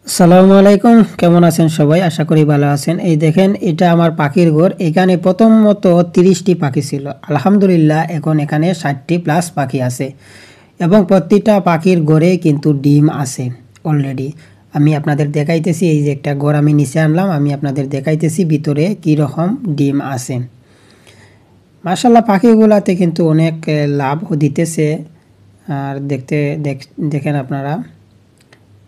আসসালামু আলাইকুম, কেমন আছেন সবাই? আশা করি ভালো আছেন। এই দেখেন, এটা আমার পাখির ঘর। এখানে প্রথমত 30টি পাখি ছিল, আলহামদুলিল্লাহ এখন এখানে 60টি প্লাস পাখি আছে এবং প্রতিটা পাখির ঘরে কিন্তু ডিম আছে অলরেডি। আমি আপনাদের দেখাইতেছি, এই যে একটা ঘর আমি নিচে আনলাম, আমি আপনাদের দেখাইতেছি ভিতরে কি রকম ডিম আছে। মাশাআল্লাহ, পাখিগুলাতে কিন্তু অনেক লাভ দিতেছে। আর দেখেন আপনারা,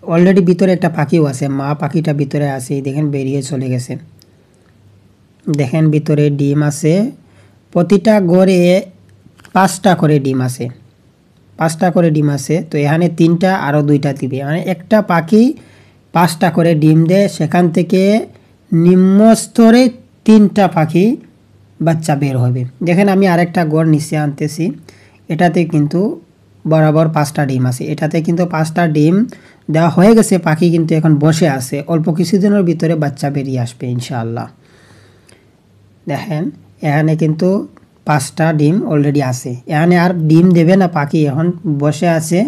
অলরেডি ভিতরে একটা পাখিও আছে, মা পাখিটা ভিতরে আছে, দেখেন বেরিয়ে চলে গেছে। দেখেন ভিতরে ডিম আছে, প্রতিটা ঘরে 5টা করে ডিম আছে, 5টা করে ডিম আছে। তো এখানে 3টা আরও 2টা দিবে, মানে একটা পাখি 5টা করে ডিম দেয়। সেখান থেকে নিম্ন স্তরে 3টা পাখি বাচ্চা বের হবে। দেখেন আমি আরেকটা ঘর নিচে আনতেছি, এটাতে কিন্তু বরাবর 5টা ডিম আছে। এটাতে কিন্তু 5টা ডিম দেওয়া হয়ে গেছে, পাখি কিন্তু এখন বসে আছে, অল্প কিছুদিনের ভিতরে বাচ্চা বেরিয়ে আসবে ইনশাআল্লাহ। দেখেন এখানে কিন্তু 5টা ডিম অলরেডি আছে, এখানে আর ডিম দেবে না, পাখি এখন বসে আছে।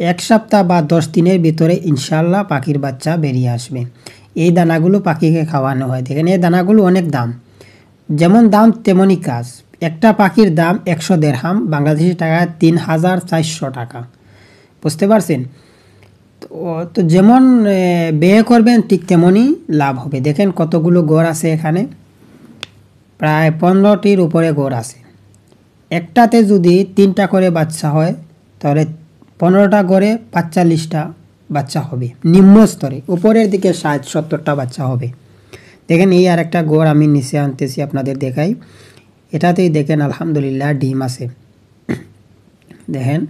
1 সপ্তাহ বা 10 দিনের ভিতরে ইনশাআল্লাহ পাখির বাচ্চা বেরিয়ে আসবে। এই দানাগুলো পাখিকে খাওয়ানো হয়। দেখেন এই দানাগুলো অনেক দাম, যেমন দাম তেমনই কাজ। একটা পাখির দাম 100 দিরহাম, বাংলাদেশি টাকায় 3400 টাকা। বুঝতে পারছেন? তো যেমন ব্যয় করবেন ঠিক তেমনই লাভ হবে। দেখেন কতগুলো ঘর আছে এখানে, প্রায় 15টির উপরে ঘর আছে। একটাতে যদি 3টা করে বাচ্চা হয় তাহলে 15টা ঘরে 45টা বাচ্চা হবে নিম্ন স্তরে, উপরের দিকে 60-70টা বাচ্চা হবে। দেখেন এই আর একটা ঘর আমি নিচে আনতেছি, আপনাদের দেখাই। এটাতেই দেখেন আলহামদুলিল্লাহ ডিম আছে। দেখেন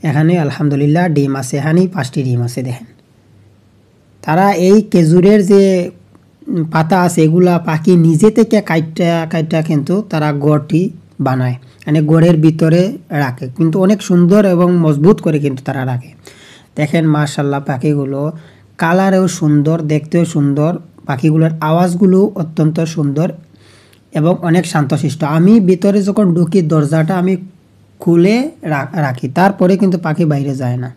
এখানে আলহামদুলিল্লাহ ডিম আছে, এখানেই 5টি ডিম আছে। দেখেন তারা এই খেজুরের যে পাতা আছে এগুলা পাখি নিজে থেকে কাইটা কিন্তু তারা গড়টি বানায়, মানে গড়ের ভিতরে রাখে, কিন্তু অনেক সুন্দর এবং মজবুত করে কিন্তু তারা রাখে। দেখেন মাশাআল্লাহ, পাখিগুলো কালারেও সুন্দর, দেখতেও সুন্দর, পাখিগুলোর আওয়াজগুলো অত্যন্ত সুন্দর এবং অনেক শান্তশিষ্ট। আমি ভিতরে যখন ঢুকি দরজাটা আমি খুলে রাখি, তারপরে কিন্তু পাখি বাইরে যায় না।